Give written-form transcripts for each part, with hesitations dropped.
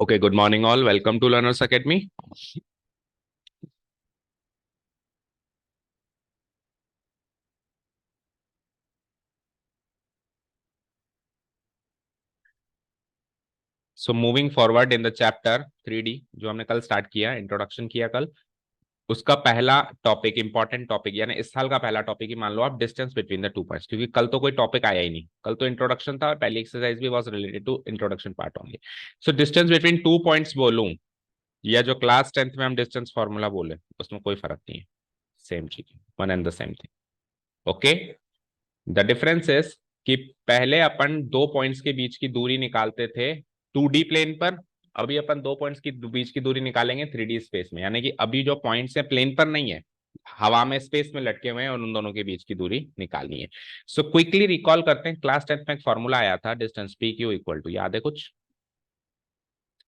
Okay, good morning all. Welcome to Learners Academy. So moving forward in the chapter 3D जो हमने कल start किया, introduction किया कल, उसका पहला टॉपिक, इंपॉर्टेंट टॉपिक, यानी इस साल का पहला टॉपिक ही मान लो आप, distance between the two points, क्योंकि कल तो कोई टॉपिक आया ही नहीं, कल तो इंट्रोडक्शन था और पहली एक्सरसाइज भी was related to introduction part only. So distance between two points बोलूं या जो क्लास 10th में हम डिस्टेंस फॉर्मूला बोले, उसमें कोई फर्क नहीं है, सेम चीज, one and the same thing. Okay. The difference is कि पहले अपन दो पॉइंट्स के बीच की दूरी निकालते थे 2D प्लेन पर, अभी अपन दो पॉइंट्स की बीच की दूरी निकालेंगे 3D स्पेस में, यानी कि अभी जो पॉइंट्स है प्लेन पर नहीं है, हवा में स्पेस में लटके हुए हैं और उन दोनों के बीच की दूरी निकालनी है. सो क्विकली रिकॉल करते हैं, क्लास 10th में एक फॉर्मूला आया था, distance P Q equal to, याद है कुछ?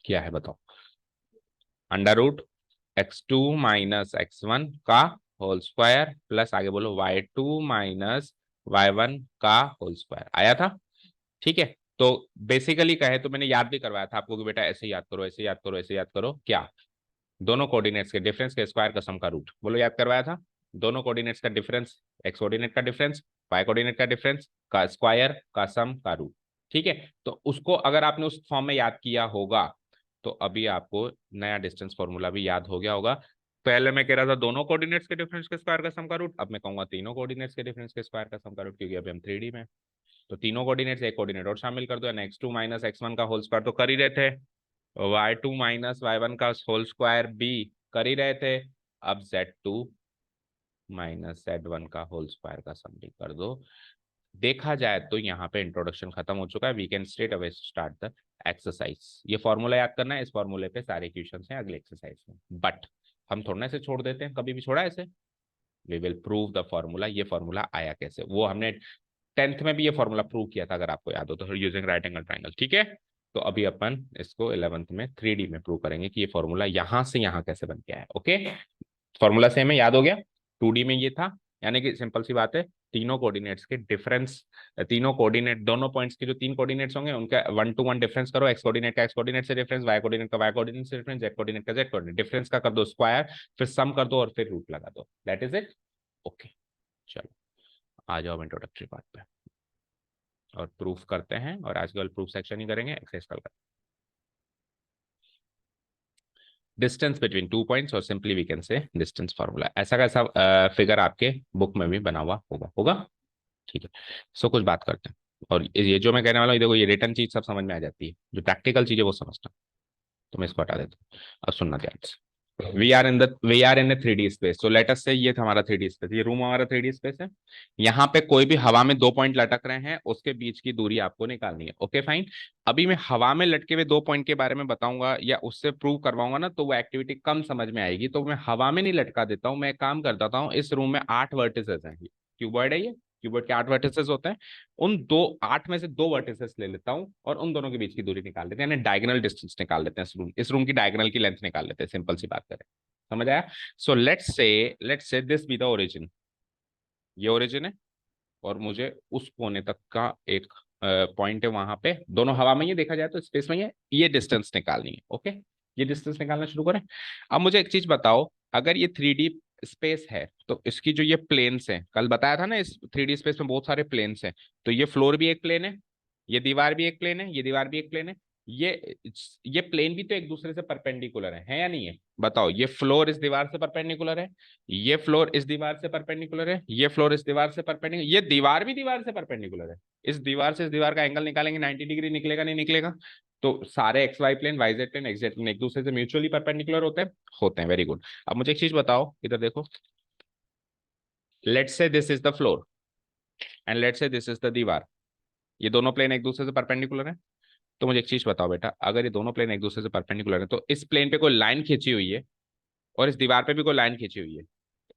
क्या है बताओ? Under root x2 minus x1 का होल स्क्वायर प्लस आगे बोलो y2 माइनस y1 का होल स्क्वायर. आया था? ठीक है. तो बेसिकली कहे तो मैंने याद भी करवाया था आपको कि बेटा ऐसे याद करो, ऐसे याद करो, ऐसे याद करो. क्या? दोनों कोऑर्डिनेट्स के डिफरेंस के स्क्वायर का सम का रूट. बोलो, याद करवाया था? दोनों कोऑर्डिनेट्स का डिफरेंस, एक्स कोऑर्डिनेट का डिफरेंस, वाई कोऑर्डिनेट का डिफरेंस का स्क्वायर का सम का रूट. ठीक है. तो उसको अगर आपने उस फॉर्म में याद किया होगा तो अभी आपको नया डिस्टेंस फॉर्मूला भी याद हो गया होगा. पहले मैं कह रहा था दोनों कोऑर्डिनेट्स के डिफरेंस के स्क्वायर का सम का रूट, अब मैं कहूंगा तीनों कोऑर्डिनेट्स के डिफरेंस के स्क्वायर का सम का रूट, क्योंकि अभी हम 3D में. तो तीनों कोऑर्डिनेट्स एक कोऑर्डिनेट और शामिल कर दो, यानी x2 माइनस x1 का होल स्क्वायर तो कर ही रहे थे, y2 माइनस y1 का होल स्क्वायर भी कर ही रहे थे, अब z2 माइनस z1 का होल स्क्वायर का सम भी कर दो. देखा जाए तो यहाँ पे इंट्रोडक्शन खत्म हो चुका है. We can straight away start the exercise. ये फॉर्मूला याद करना है, इस फॉर्मूले पे सारे क्वेश्चन हैं अगले एक्सरसाइज में, बट हम थोड़ा ना इसे छोड़ देते हैं, कभी भी छोड़ा ऐसे. We will prove the formula. ये फॉर्मूला आया कैसे, वो हमने 10th में भी ये फॉर्मूला प्रूव किया था, अगर आपको याद हो तो, यूजिंग राइट एंगल ट्राइंगल. ठीक है. तो अभी अपन इसको 11th में 3D में प्रूव करेंगे कि ये फॉर्मूला यहां से यहां कैसे बन के आया. ओके. फॉर्मूला सेम है, याद हो गया? 2D में ये था, यानी कि सिंपल सी बात है, तीनों कोऑर्डिनेट्स के डिफरेंस, तीनों कोऑर्डिनेट, दोनों पॉइंट्स के जो तीन कोऑर्डिनेट्स होंगे उनका 1 to 1 डिफरेंस करो. एक्स कोऑर्डिनेट का एक्स कोऑर्डिनेट से डिफरेंस, वाई कोऑर्डिनेट का वाई कोऑर्डिनेट से डिफरेंस, जेड कोऑर्डिनेट का जेड कोऑर्डिनेट डिफरेंस का कर दो स्क्वायर, फिर सम कर दो और फिर रूट लगा दो. That is it. ओके. चलो आ जाओ इंट्रोडक्टरी पार्ट पे और प्रूफ करते हैं, और आज कल प्रूफ सेक्शन ही करेंगे, एक्सरसाइज कल करेंगे. डिस्टेंस बिटवीन टू पॉइंट्स, और simply we can say distance formula. ऐसा कैसा फिगर आपके बुक में भी बना हुआ होगा होगा ठीक है. सो कुछ बात करते हैं, और ये जो मैं कहने वाला हूँ, देखो ये रिटर्न चीज सब समझ में आ जाती है, जो प्रैक्टिकल चीज है वो समझना. तो मैं इसको हटा देता हूँ. अब सुनना ध्यान से. We are in 3D space. तो लेट अस से ये था हमारा 3D स्पेस, ये रूम हमारा 3D स्पेस है. यहाँ पे कोई भी हवा में दो पॉइंट लटक रहे हैं, उसके बीच की दूरी आपको निकालनी है. Okay fine. अभी मैं हवा में लटके हुए दो पॉइंट के बारे में बताऊंगा या उससे प्रूव करवाऊंगा ना, तो वो एक्टिविटी कम समझ में आएगी, तो मैं हवा में नहीं लटका देता हूँ. मैं काम कर देता हूँ, इस रूम में 8 वर्टिसेस हैं, क्यूबॉइड है ये, क्यूबॉइड के 8 वर्टिसेस होते हैं. उन दो 8 में से दो वर्टिसेस ले लेता हूँ और उन दोनों के बीच की दूरी निकाल लेते हैं, यानी डायगोनल डिस्टेंस निकाल लेते हैं. इस रूम की डायगोनल की लेंथ निकाल लेते हैं, सिंपल सी बात करें. समझ आया? So let's say this be the origin. ये ओरिजिन है और मुझे उस कोने तक का एक पॉइंट है, वहां पे दोनों हवा में, ये देखा जाए तो स्पेस में ये डिस्टेंस निकालनी है. ओके. ये डिस्टेंस निकालना शुरू करें. अब मुझे एक चीज बताओ, अगर ये 3D स्पेस है तो इसकी जो ये प्लेन्स हैं, कल बताया था ना, इस 3D स्पेस में बहुत सारे प्लेन्स हैं. तो ये फ्लोर भी एक प्लेन है, ये दीवार भी एक प्लेन है, ये दीवार भी एक प्लेन है. ये ये प्लेन भी तो एक दूसरे से परपेंडिकुलर है या नहीं है? बताओ. ये फ्लोर इस दीवार से परपेंडिकुलर है, ये फ्लोर इस दीवार से परपेंडिकुलर है, ये फ्लोर इस दीवार से परपेंडिकुलर, ये दीवार भी दीवार से परपेंडिकुलर है. इस दीवार से इस दीवार का एंगल निकालेंगे, 90 डिग्री निकलेगा नहीं निकलेगा? तो सारे X Y plane, Y Z plane, X Z plane एक दूसरे से म्यूचुअली परपेंडिकुलर होते हैं. Very good. अब मुझे एक चीज बताओ, इधर देखो. Let's say this is the floor and let's say this is the दीवार. ये दोनों प्लेन एक दूसरे से परपेंडिकुलर है. तो मुझे एक चीज बताओ बेटा, अगर ये दोनों प्लेन एक दूसरे से परपेंडिकुलर है तो इस प्लेन पे कोई लाइन खींची हुई है और इस दीवार पे भी कोई लाइन खींची हुई है,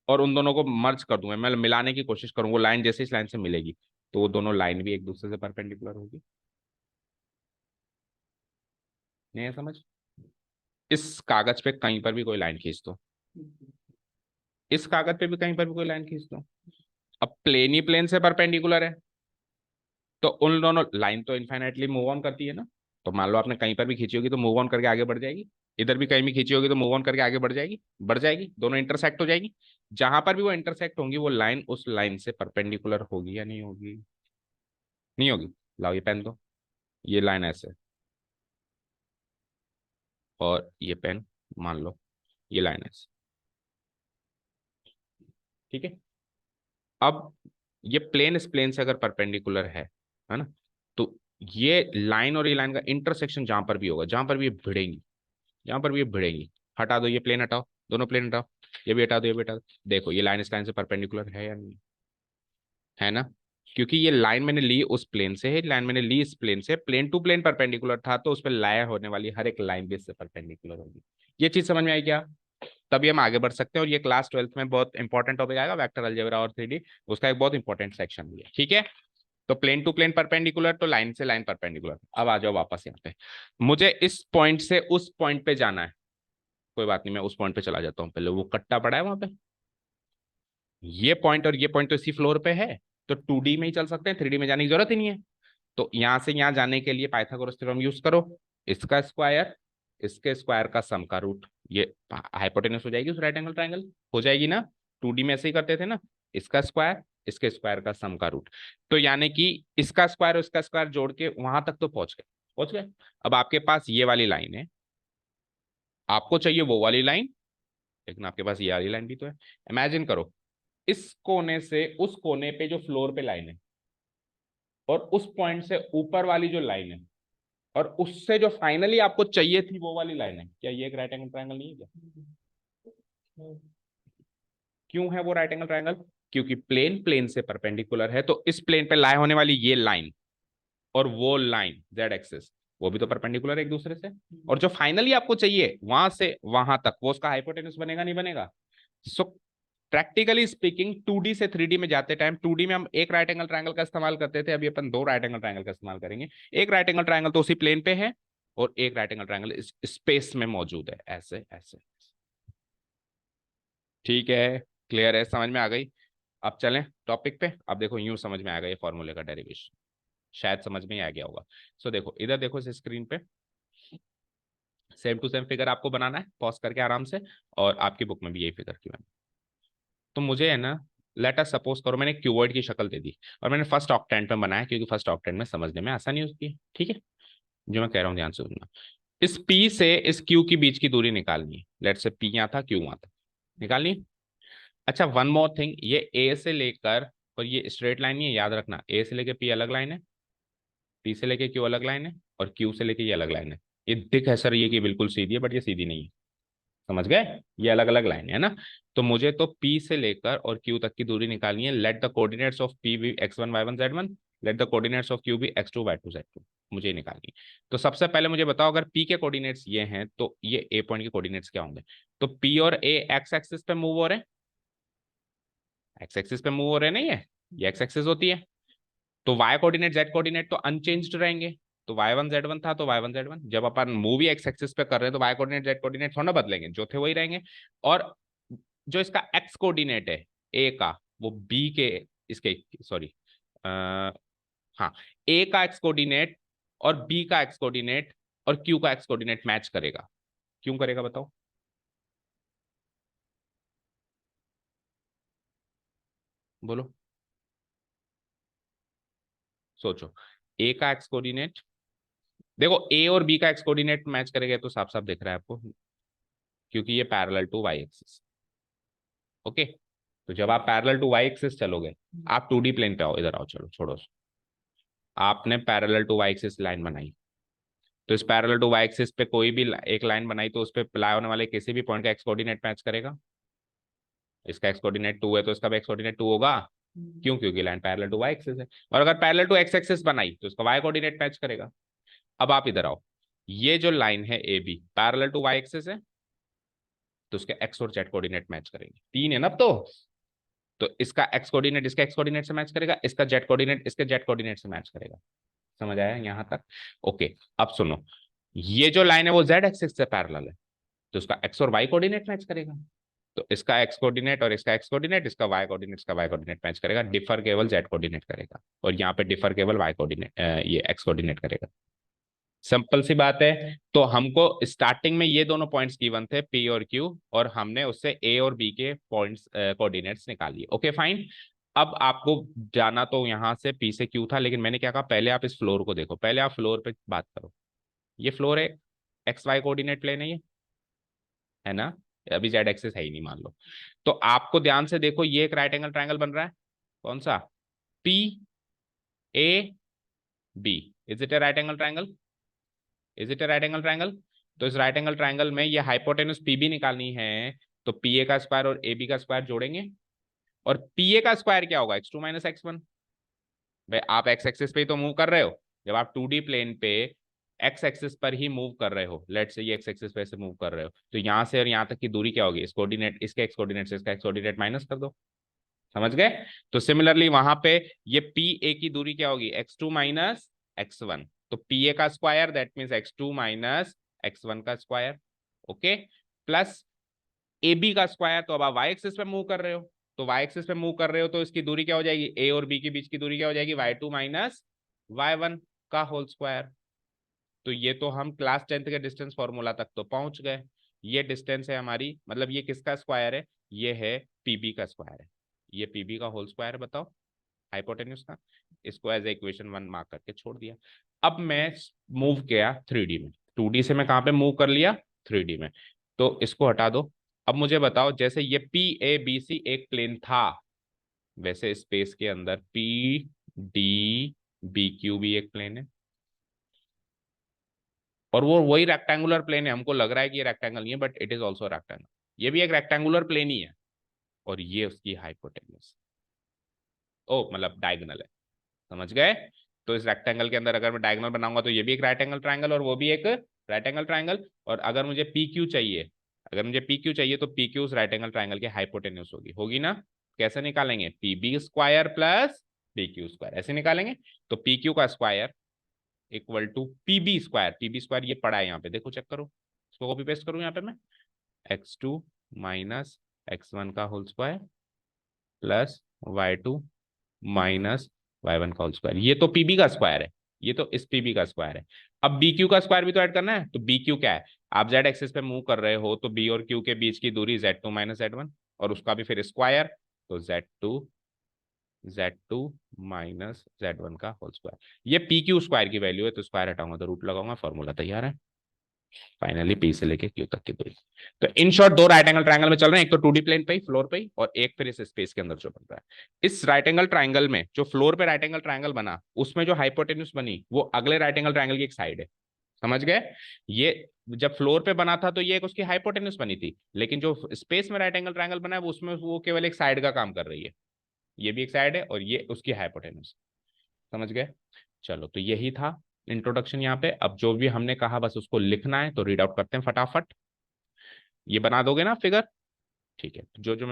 और उन दोनों को मर्ज कर दूंगा, मैं मिलाने की कोशिश करूंगा, वो लाइन जैसे इस लाइन से मिलेगी तो वो दोनों लाइन भी एक दूसरे से परपेंडिकुलर होगी. नहीं है समझ? इस कागज पे कहीं पर भी कोई लाइन खींच दो, इस कागज पे भी कहीं पर भी कोई लाइन खींच दो, अब प्लेन ही प्लेन से परपेंडिकुलर है, तो उन दोनों लाइन तो इनफाइनाइटली मूव ऑन करती है ना. तो मान लो आपने कहीं पर भी खींची होगी तो मूव ऑन करके आगे बढ़ जाएगी, इधर भी कहीं भी खींची होगी तो मूव ऑन करके आगे बढ़ जाएगी, दोनों इंटरसेक्ट हो जाएगी। जहां पर भी वो इंटरसेक्ट होंगी वो लाइन उस लाइन से परपेंडिकुलर होगी या नहीं होगी? नहीं होगी। लाओ ये पेन दो, ये लाइन ऐसे, और ये पेन, मान लो ये लाइन ऐसे, ठीक है। अब ये प्लेन इस प्लेन से अगर परपेंडिकुलर है ना, तो ये लाइन और ये लाइन का इंटरसेक्शन जहां पर भी होगा, जहां पर भी ये भिड़ेंगी, जहां पर भी ये भिड़ेंगी, हटा दो ये प्लेन, हटाओ दोनों प्लेन हटाओ, ये भी हटा दो, ये भी हटा दो। देखो ये लाइन इस लाइन से परपेंडिकुलर है या नहीं? है ना? क्योंकि ये लाइन मैंने ली उस प्लेन से है, लाइन मैंने ली इस प्लेन से, प्लेन टू प्लेन परपेंडिकुलर था, तो उस पर लाया होने वाली हर एक लाइन भी इससे परपेंडिकुलर होगी। ये चीज समझ में आई क्या? तभी हम आगे बढ़ सकते हैं, और ये क्लास 12th में बहुत इंपॉर्टेंट टॉपिक आएगा, वेक्टर अलजेब्रा और 3D, उसका एक बहुत इंपॉर्टेंट सेक्शन भी है, ठीक है। तो प्लेन टू प्लेन परपेंडिकुलर, तो लाइन से लाइन परपेंडिकुलर। अब आ जाओ वापस यहाँ पे, मुझे इस पॉइंट से उस पॉइंट पे जाना है। कोई बात नहीं, मैं उस पॉइंट पे चला जाता हूँ, पहले वो कट्टा पड़ा है वहां पे, ये पॉइंट और ये पॉइंट तो इसी फ्लोर पे है, तो 2D में ही चल सकते हैं, 3D में जाने की जरूरत ही नहीं है। तो यहां से यहां जाने के लिए पाइथागोरस थ्योरम यूज करो, इसका स्क्वायर इसके स्क्वायर का सम का रूट, ये हाइपोटेनस हो जाएगी उस राइट एंगल ट्रायंगल, हो जाएगी ना? 2D में ऐसे ही करते थे ना, इसका स्क्वायर इसके स्क्वायर का सम का रूट। तो यानी कि इसका स्क्वायर और इसका स्क्वायर जोड़ के वहां तक तो पहुंच गए। अब आपके पास ये वाली लाइन है, आपको चाहिए वो वाली लाइन, लेकिन आपके पास ये वाली लाइन भी तो है। इमेजिन करो, इस कोने से उस कोने पे जो फ्लोर पे लाइन है, और उस पॉइंट से ऊपर वाली जो लाइन है, और उससे जो फाइनली आपको चाहिए थी वो वाली लाइन है, क्या ये एक राइट एंगल ट्रायंगल नहीं है क्या? क्यों है वो राइट एंगल ट्रायंगल? क्योंकि प्लेन प्लेन से परपेंडिकुलर है, तो इस प्लेन पे लाए होने वाली ये लाइन और वो लाइन जेड एक्सिस, वो भी तो परपेंडिकुलर है एक दूसरे से, और जो फाइनली आपको चाहिए वहां से वहां तक, वो उसका हाइपोटेन्यूस बनेगा नहीं बनेगा? सो प्रैक्टिकली स्पीकिंग 2D से 3D में जाते टाइम, 2D में हम एक राइट एंगल ट्रायंगल का इस्तेमाल करते थे, अभी अपन दो राइट एंगल ट्रायंगल का इस्तेमाल करेंगे। एक राइट एंगल ट्रायंगल तो उसी प्लेन पे है, और एक राइट एंगल ट्रायंगल इस स्पेस में मौजूद है, ऐसे ऐसे। ठीक है, क्लियर है, समझ में आ गई? अब चलें टॉपिक पे। अब देखो यूं समझ में आएगा ये फॉर्मूले का डेरिवेशन, शायद समझ में ही आ गया होगा। सो देखो इधर देखो इस स्क्रीन पे, सेम टू सेम फिगर आपको बनाना है, पॉज करके आराम से, और आपकी बुक में भी यही फिगर की मैंने। तो मुझे है ना, लेट अस सपोज करो मैंने क्यूबॉइड की शक्ल दे दी, और मैंने फर्स्ट ऑक्टेंट में बनाया, क्योंकि फर्स्ट ऑक्टेंट में समझने में आसानी होती है, ठीक है। जो मैं कह रहा हूँ ध्यान से सुनना। इस पी से इस क्यू के बीच की दूरी निकालनी है, लेट से पी यहाँ था क्यू वहां था, निकालनी है। अच्छा वन मोर थिंग, ये ए से लेकर, और ये स्ट्रेट लाइन नहीं है, याद रखना, ए से लेकर पी अलग लाइन है, पी से लेके क्यू अलग लाइन है, और क्यू से लेके ये अलग लाइन है। ये दिख है सर ये कि बिल्कुल सीधी है, बट ये सीधी नहीं है, समझ गए? ये अलग अलग लाइन है ना। तो मुझे तो पी से लेकर और क्यू तक की दूरी निकालनी है। Let the coordinates of P be x1 y1 z1, let the coordinates of Q be x2 y2 z2, मुझे ये निकालनी है। तो सबसे पहले मुझे बताओ, अगर पी के कोऑर्डिनेट्स ये हैं, तो ये ए पॉइंट के कोऑर्डिनेट्स क्या होंगे? तो पी और ए एक्स एक्सिस पे मूव हो रहे हैं, एक्स एक्सिस पे मूव हो रहे हैं, नहीं है, ये एक्स एक्सिस होती है। तो वाई कोऑर्डिनेट जेड कोऑर्डिनेट तो अनचेंज्ड रहेंगे, तो y1 z1 था तो y1 z1, जब अपन मूवी एक्स एक्सिस पे कर रहे हैं तो वाई कोऑर्डिनेट जेड कोऑर्डिनेट थोड़ा ना बदलेंगे, जो थे वही रहेंगे। और जो इसका एक्स कोऑर्डिनेट है ए का, वो बी के, इसके सॉरी, हाँ, ए का एक्स कोऑर्डिनेट और बी का एक्स कोऑर्डिनेट और क्यू का एक्स कोऑर्डिनेट मैच करेगा। क्यों करेगा बताओ? बोलो, सोचो। ए का एक्स कोऑर्डिनेट, देखो ए और बी का एक्स कोऑर्डिनेट मैच करेगा तो साफ साफ दिख रहा है आपको, क्योंकि ये parallel to Y axis. Okay, तो जब आप पैरेलल टू वाई एक्सिस चलोगे, आप 2D प्लेन पे आओ, इधर आओ, चलो छोड़ो, आपने parallel to Y axis line बनाई, तो इस पैरेलल टू वाई एक्सिस पे कोई भी एक लाइन बनाई, तो उस पे प्लाई होने वाले किसी भी पॉइंट का एक्स कोऑर्डिनेट मैच करेगा। इसका एक्स कोऑर्डिनेट 2 है तो इसका भी एक्स कोऑर्डिनेट 2 होगा। क्यों? क्योंकि line parallel to Y axis है। और अगर पैरेलल टू एक्स एक्सिस बनाई तो इसका वाई कोऑर्डिनेट मैच करेगा। अब आप इधर आओ, ये जो लाइन है A B parallel to Y axis है, तो उसके एक्स और जेड कोऑर्डिनेट मैच करेंगे, तीन है ना। अब तो इसका एक्स कोऑर्डिनेट इसके एक्स कोऑर्डिनेट से मैच करेगा, इसका जेड कोऑर्डिनेट इसके जेड कोऑर्डिनेट से मैच करेगा। समझ आया यहां तक? ओके, अब सुनो, ये जो लाइन है वो जेड एक्सिस से पैरेलल है, तो उसका एक्स और वाई कोऑर्डिनेट मैच करेगा। तो इसका एक्स कोऑर्डिनेट और इसका एक्स कोऑर्डिनेट, इसका वाई कोऑर्डिनेट इसका वाई कोऑर्डिनेट मैच करेगा, डिफर केवल जेड कोऑर्डिनेट करेगा, और यहाँ पे डिफर केवल वाई कोऑर्डिनेट ये एक्स कोऑर्डिनेट करेगा। सिंपल सी बात है। तो हमको स्टार्टिंग में ये दोनों पॉइंट्स गिवन थे पी और क्यू, और हमने उससे ए और बी के पॉइंट्स कोऑर्डिनेट्स निकाल लिए। Okay fine. अब आपको जाना तो यहाँ से पी से क्यू था, लेकिन मैंने क्या कहा, पहले आप इस फ्लोर को देखो, पहले आप फ्लोर पे बात करो। ये फ्लोर है, एक्स वाई कोऑर्डिनेट प्लेन है ना। अभी जेड एक्सिस है ही नहीं मान लो। तो आपको ध्यान से देखो, ये एक राइट एंगल ट्रायंगल बन रहा है। कौन सा? P A B. Is it a right angle triangle? Is it a right angle triangle? तो इस राइट एंगल ट्रायंगल में ये हाइपोटेन्यूज पीबी निकालनी है, तो पी ए का स्क्वायर और ए बी का स्क्वायर जोड़ेंगे। और पी ए का स्क्वायर क्या होगा? x2 minus x1। भाई आप एक्स एक्सिस पे ही तो मूव कर रहे हो। जब आप 2D प्लेन पे एक्स एक्सिस पर ही मूव कर रहे हो, लेट से ये एक्स एक्सिस पे से मूव कर रहे हो, तो यहाँ से और यहाँ तक की दूरी क्या होगी? इस कोऑर्डिनेट, इसके एक्स कोऑर्डिनेट से इसका एक्स कोऑर्डिनेट माइनस कर दो। समझ गए? तो सिमिलरली वहां पे ये पी ए की दूरी क्या होगी? x2 minus x1। तो पी ए का square that means x2 minus x1 का square. Okay. Plus A B का स्क्वायर। तो अब आप वाई एक्सिस पे मूव कर रहे हो, तो वाई एक्सिस पे मूव कर रहे हो तो इसकी दूरी क्या हो जाएगी? ए और बी के बीच की दूरी क्या हो जाएगी? y2 माइनस y1 का होल स्क्वायर। तो ये तो हम क्लास 10th के डिस्टेंस फॉर्मूला तक तो पहुंच गए। ये डिस्टेंस है हमारी, मतलब ये किसका स्क्वायर है? ये है पीबी का स्क्वायर है। ये पीबी का होल स्क्वायर है, बताओ, हाइपोटेन्यूज का। इसको एज इक्वेशन 1 मार्क करके छोड़ दिया। अब मैं मूव किया 3D में। 2D से मैं कहां पे मूव कर लिया? 3D में। तो इसको हटा दो। अब मुझे बताओ, जैसे ये पी ए बी सी एक प्लेन था, वैसे स्पेस के अंदर पी डी बी क्यू भी एक प्लेन है। और वो वही रेक्टेंगुलर प्लेन है। हमको लग रहा है कि ये रेक्टेंगल नहीं है, but it is also rectangle. ये भी एक रेक्टेंगुलर प्लेन ही है। और ये उसकी हाइपोटेन्यूज, ओ मतलब डायगोनल है। समझ गए? तो इस रेक्टेंगल के अंदर अगर मैं डायगोनल बनाऊंगा तो ये भी एक राइट एंगल ट्रायंगल और वो भी एक राइट एंगल ट्रायंगल। और अगर मुझे पी क्यू चाहिए, अगर मुझे पी क्यू चाहिए, तो पी क्यू उस राइट एंगल ट्रायंगल के हाइपोटेन्यूज होगी, होगी ना। कैसे निकालेंगे? P B square plus P Q square, ऐसे निकालेंगे। तो पी क्यू का square equal to P B square. P B square ये पड़ा है यहाँ पे, देखो चेक करो। इसको कॉपी पेस्ट करूँ यहाँ पे मैं, x2 माइनस x1 का whole square plus y2 minus y1 का होल स्क्वायर। ये तो पीबी का स्क्वायर है, ये तो इस पीबी का स्क्वायर है। अब बी क्यू का स्क्वायर भी तो ऐड करना है। तो बी क्यू क्या है? आप जेड एक्सिस पे मूव कर रहे हो, तो बी और क्यू के बीच की दूरी z2 माइनस z1, और उसका भी फिर स्क्वायर। तो z2 माइनस z1 का होल स्क्वायर। ये पी क्यू स्क्वायर की वैल्यू है, तो स्क्वायर हटाऊंगा तो रूट लगाऊंगा, फॉर्मूला तैयार है। फाइनली पी से लेके क्यू तक की दूरी। तो इन शॉर्ट दो राइट एंगल ट्रायंगल में चल रहे हैं, एक तो 2D प्लेन पे ही, फ्लोर पे ही, और एक फिर इस स्पेस के अंदर जो बन रहा है। इस राइट एंगल ट्रायंगल में जो फ्लोर पे राइट एंगल ट्रायंगल बना, उसमें जो हाइपोटेन्यूज बनी वो अगले राइट एंगल ट्रायंगल की एक साइड है। समझ गए? ये जब फ्लोर पे बना था तो ये एक उसकी हाइपोटेन्यूज बनी थी, लेकिन जो स्पेस में राइट एंगल ट्रायंगल बना है वो उसमें वो केवल एक साइड का काम कर रही है। ये भी एक साइड है और ये उसकी हाइपोटेन्यूज। समझ गए? चलो, तो यही था इंट्रोडक्शन यहाँ पे। अब जो भी हमने कहा बस उसको लिखना है, तो रीड आउट करते हैं फटाफट। ये बना दोगे ना फिगर? ठीक है। जो जो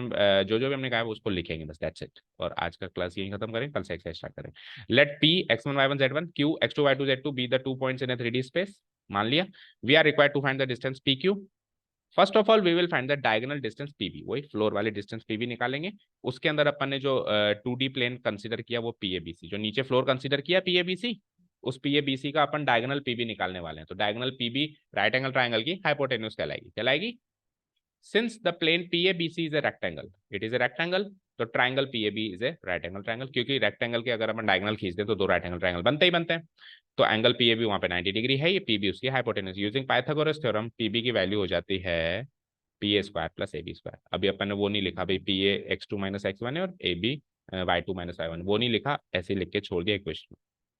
भी हमने कहा है वो उसको लिखेंगे बस, दैट्स इट। और आज का क्लास यही खत्म करें, कल से एक्सरसाइज स्टार्ट करें। Let P x1 y1 z1 q x2 y2 z2 be the 2 points in a 3D space. मान लिया। We are required to find the distance P Q. First of all we will find the diagonal distance P B, वही floor वाले distance P B निकालेंगे। उसके अंदर अपन ने जो 2D plane consider किया वो पीएबीसी, जो नीचे फ्लोर कंसीडर किया पीएबीसी, उस पीएबीसी का अपन डायगोनल पीबी निकालने वाले हैं। तो diagonal P B right angle triangle की हाइपोटेन्यूज कहलाएगी, कहलाएगी। Since the plane PABC is a rectangle, it is a rectangle, तो triangle PAB is a right angle triangle, क्योंकि रेक्टेंगल के अगर अपन डायगोनल खींच दें तो दो राइट एंगल ट्राइंगल बनते ही बनते हैं। तो एंगल पीएबी वहां पे 90 डिग्री है, ये पीबी उसकी hypotenuse. Using Pythagoras theorem P B की वैल्यू हो जाती है P A square plus A B square. अभी अपन ने वो नहीं लिखा भाई, P A x2 minus x1 है और A B y2 minus y1, वो नहीं लिखा, ऐसे लिख के छोड़ दिया equation.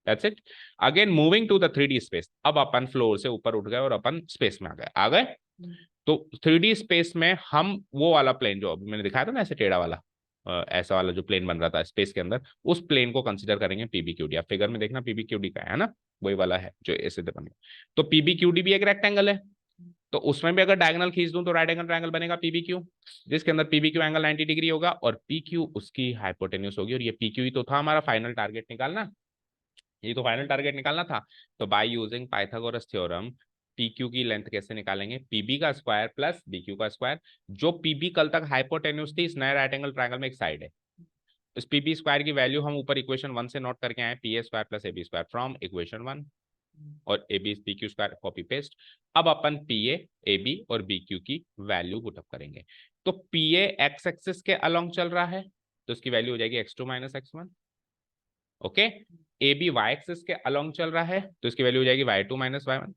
That's it. Again moving to the 3D space. अब अपन फ्लोर से ऊपर उठ गए और अपन स्पेस में आ गए। तो 3D स्पेस में हम वो वाला प्लेन जो अभी मैंने दिखाया था ना, ऐसे टेढ़ा वाला, ऐसा वाला जो प्लेन बन रहा था स्पेस के अंदर, उस प्लेन को कंसीडर करेंगे पीबीक्यूडी। आप फिगर में देखना पीबीक्यूडी का है ना, वही वाला है जो ऐसे बन गया। तो पीबीक्यूडी भी एक रेक्टेंगल है, तो उसमें भी अगर डायगोनल खींच दूं तो राइट एंगल ट्रायंगल बनेगा पीबीक्यू, जिसके अंदर पीबीक्यू एंगल 90 डिग्री होगा और पीक्यू उसकी हाइपोटेन्यूज होगी। और ये पीक्यू ही तो था हमारा फाइनल टारगेट निकालना, ये तो फाइनल टारगेट निकालना था। तो by using Pythagoras theorem P Q की लेंथ कैसे निकालेंगे? पीबी का स्क्वायर प्लस बी क्यू का स्क्वायर। जो पीबी कल तक हाइपोटेन्यूज थी, इस नए राइट एंगल ट्रायंगल में एक साइड है। इस पीबी स्क्वायर की वैल्यू हम ऊपर इक्वेशन 1 से नोट करके आए, P A square plus A B square from equation 1। और A B P Q square copy paste. अब अपन पी ए बी और बी क्यू की वैल्यू पुटअप करेंगे। तो पी ए एक्स एक्सिस के अलोंग चल रहा है तो इसकी वैल्यू हो जाएगी x2 minus x1। Okay, A B Y axis के अलोंग चल रहा है तो इसकी वैल्यू हो जाएगी y2 माइनस y1।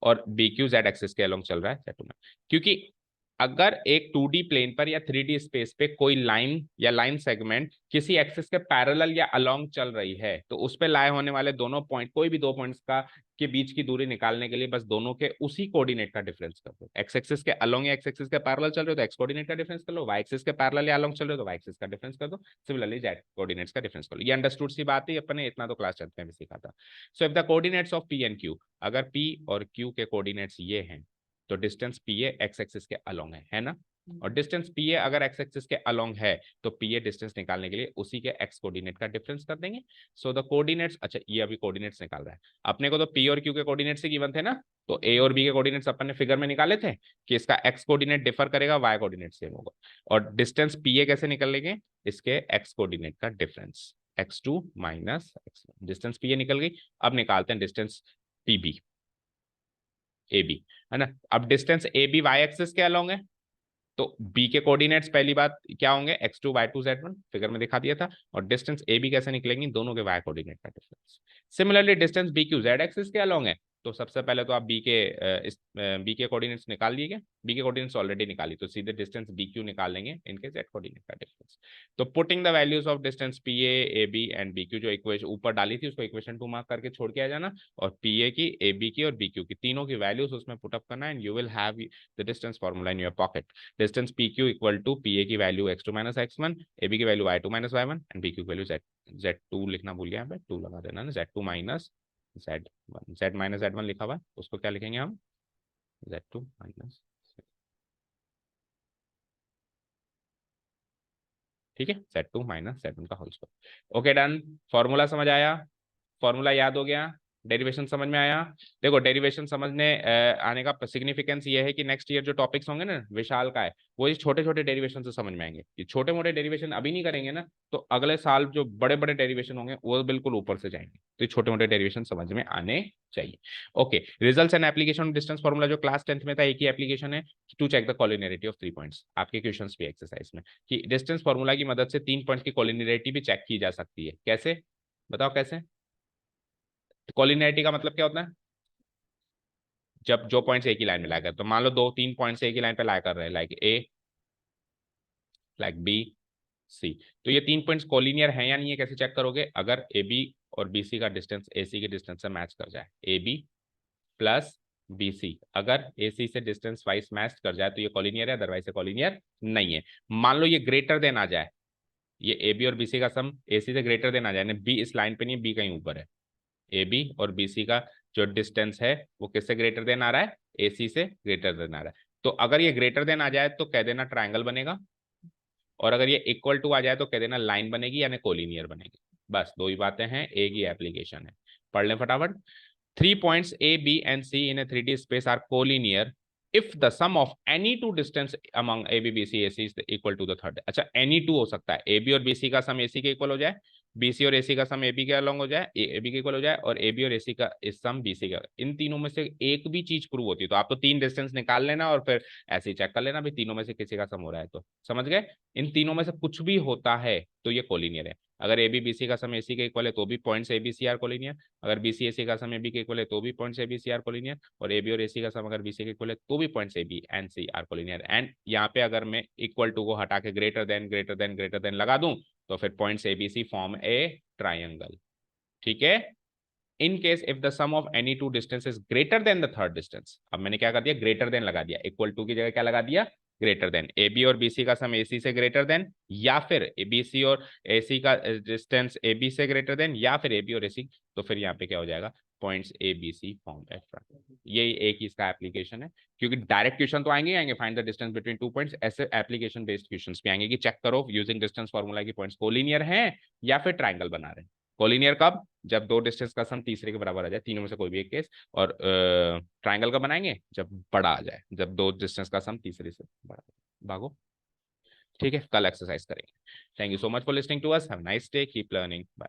और बी क्यू जेड एक्सिस के अलोंग चल रहा है z2 में। क्योंकि अगर एक 2D प्लेन पर या 3D स्पेस पे कोई लाइन या लाइन सेगमेंट किसी एक्सिस के पैरेलल या अलोंग चल रही है तो उस पे लाए होने वाले दोनों पॉइंट, कोई भी दो पॉइंट्स का के बीच की दूरी निकालने के लिए बस दोनों के उसी कोऑर्डिनेट का डिफरेंस कर दो। एक्स एक्सिस के अलोंग या एक्स एक्सिस के पैरेलल चल रहे हो तो एक्स कोऑर्डिनेट का डिफरेंस कर लो, वाई एक्सिस के पैरेलल या अलोंग चल रहे हो तो वाई एक्सिस का डिफरेंस कर दो, सिमिलरली जेड कोऑर्डिनेट्स का डिफरेंस कर लो। ये अंडरस्टूड सी बात है, अपन ने इतना तो क्लास 10 में भी सीखा था। So if the coordinates of P and Q, अगर पी और क्यू के कोऑर्डिनेट्स ये हैं तो distance P A X axis के अलोंग है ना। और डिस्टेंस पी ए अगर एक्स एक्सिस के अलोंग है तो पी ए डिस्टेंस निकालने के लिए उसी के एक्स कोऑर्डिनेट का डिफरेंस कर देंगे। सो द कोऑर्डिनेट्स, अच्छा ये अभी कोऑर्डिनेट्स निकाल रहा है अपने को, तो पी और क्यू के कोऑर्डिनेट्स ही गिवन थे ना, तो ए और बी के कोऑर्डिनेट्स अपन ने फिगर में निकाले थे कि इसका एक्स कोऑर्डिनेट डिफर करेगा, वाई कोऑर्डिनेट सेम होगा। और डिस्टेंस पी ए कैसे निकल लेंगे, इसके एक्स कोऑर्डिनेट का difference x2 minus x1, distance P A निकल गई। अब निकालते हैं distance P B A B, है ना। अब distance A B Y axis के अलोंग है तो बी के कोऑर्डिनेट्स पहली बात क्या होंगे, x2 y2 z1, फिगर में दिखा दिया था। और डिस्टेंस ए बी कैसे निकलेंगी, दोनों के y कोऑर्डिनेट का difference. Similarly distance B Q Z axis के अलोंग है तो सबसे पहले तो आप बी के कोऑर्डिनेट्स निकाल लिए, बी के कोऑर्डिनेट्स ऑलरेडी निकाली तो सीधे डिस्टेंस बी क्यू निकाल लेंगे इनके जेड कोऑर्डिनेट का डिफरेंस। तो putting the values of distance P A B and B Q, जो इक्वेशन ऊपर डाली थी उसको इक्वेशन 2 मार्क करके छोड़ के आ जाना, और पी ए की, ए बी की और बी क्यू की तीनों की वैल्यूज उसमें पुटअप करना and you will have the distance formula in your pocket. Distance P Q equal to P A की value x2 minus x1, A B की value y2 minus y1 and B Q की value z2 लिखना भूल गया यहाँ पे, 2 लगा देना ना, z2 minus z1, z minus z1 लिखा हुआ है उसको क्या लिखेंगे हम, z2 माइनस, ठीक है, z2 माइनस z1 का whole square. Okay done, formula समझ आया, फॉर्मूला याद हो गया, डेरिवेशन समझ में आया। देखो डेरिवेशन समझने आने का सिग्निफिकेंस ये है कि नेक्स्ट ईयर जो टॉपिक्स होंगे ना विशाल का है, वो इस छोटे छोटे डेरिवेशन से समझ में आएंगे। ये छोटे मोटे डेरिवेशन अभी नहीं करेंगे ना तो अगले साल जो बड़े बड़े डेरिवेशन होंगे वो बिल्कुल ऊपर से जाएंगे, तो ये छोटे मोटे डेरिवेशन समझ में आने चाहिए। Okay, results and application distance formula जो क्लास 10th में था एक ही एप्लीकेशन है, to check the collinearity of 3 points. आपके क्वेश्चंस भी एक्सरसाइज में कि डिस्टेंस फॉर्मूला की मदद से 3 पॉइंट्स की कॉलिनियरिटी भी चेक की जा सकती है। कैसे बताओ कैसे? कॉलिनियरिटी का मतलब क्या होता है, जब जो पॉइंट्स एक ही लाइन में लाया कर, तो मान लो 2-3 पॉइंट्स एक ही लाइन पे लाया कर रहे हैं, लाइक ए, लाइक बी, सी, तो ये 3 पॉइंट्स कोलिनियर हैं या नहीं है कैसे चेक करोगे, अगर ए बी और बी सी का डिस्टेंस ए सी के डिस्टेंस से मैच कर जाए, A B plus B C अगर ए सी से डिस्टेंस वाइज मैच कर जाए तो ये कोलिनियर है, अदरवाइज से कोलिनियर नहीं है। मान लो ये ग्रेटर देन आ जाए, ये ए बी और बी सी का सम ए सी से ग्रेटर देन आ जाए, बी इस लाइन पे नहीं, बी कहीं ऊपर है, ए बी और बी सी का जो डिस्टेंस है वो किससे ग्रेटर देन आ रहा है, ए सी से ग्रेटर देन आ रहा है। तो अगर ये ग्रेटर देन आ जाए तो कह देना ट्राइंगल बनेगा, और अगर ये इक्वल टू आ जाए तो कह देना लाइन बनेगी यानी कोलिनियर बनेगी। बस दो ही बातें हैं, एक ही एप्लीकेशन है, पढ़ लें फटाफट। 3 points A, B and C in a 3D space are collinear if the sum of any two distance among A, B, B, C, AC is equal to the third। अच्छा any two हो सकता है, A, B और B, C का सम AC के equal हो जाए, B, C और AC का सम A, B के अलॉन्ग हो जाए, A, B के इक्वल हो जाए, और A, B और AC का इस सम B, C का, इन तीनों में से एक भी चीज प्रूव होती है तो आप तो 3 डिस्टेंस निकाल लेना और फिर ऐसे ही चेक कर लेना भी तीनों में से किसी का सम हो रहा है, तो समझ गए। इन तीनों में से कुछ भी होता है तो ये कोलिनियर है। अगर ए बी बी सी का सम ए सी के इक्वल है तो भी points A B C are collinear, अगर बी सी ए सी का सम ए बी के इक्वल है तो भी points A B C are collinear, और ए बी और ए सी का सम अगर बी सी के इक्वल है तो भी points A B and C are collinear. And यहाँ पे अगर मैं इक्वल टू को हटा के greater than greater than greater than लगा दूं तो फिर points A B C form a triangle, ठीक है। In case if the sum of any two distance is greater than the third distance, अब मैंने क्या कर दिया, ग्रेटर देन लगा दिया, इक्वल टू की जगह क्या लगा दिया, ग्रेटर देन। ए बी और बी सी का सम ए सी से ग्रेटर देन, या फिर ए बी सी और ए सी का डिस्टेंस ए बी से ग्रेटर देन, या फिर ए बी और ए सी, तो फिर यहाँ पे क्या हो जाएगा, points A B C form F. ये एक ही इसका एप्लीकेशन है, क्योंकि डायरेक्ट क्वेश्चन तो आएंगे आएंगे, find the distance between 2 points, ऐसे एप्लीकेशन बेस्ड क्वेश्चंस भी आएंगे कि चेक करो यूजिंग डिस्टेंस फॉर्मूला की पॉइंट्स कोलिनियर हैं या फिर ट्राइंगल बना रहे हैं। कोलिनियर कब, जब दो डिस्टेंस का सम तीसरे के बराबर आ जाए, तीनों में से कोई भी एक केस। और ट्राइंगल का बनाएंगे जब बड़ा आ जाए, जब दो डिस्टेंस का सम तीसरे से बड़ा। भागो, ठीक है, कल एक्सरसाइज करेंगे। Thank you so much for listening to us, have nice day, keep learning, bye.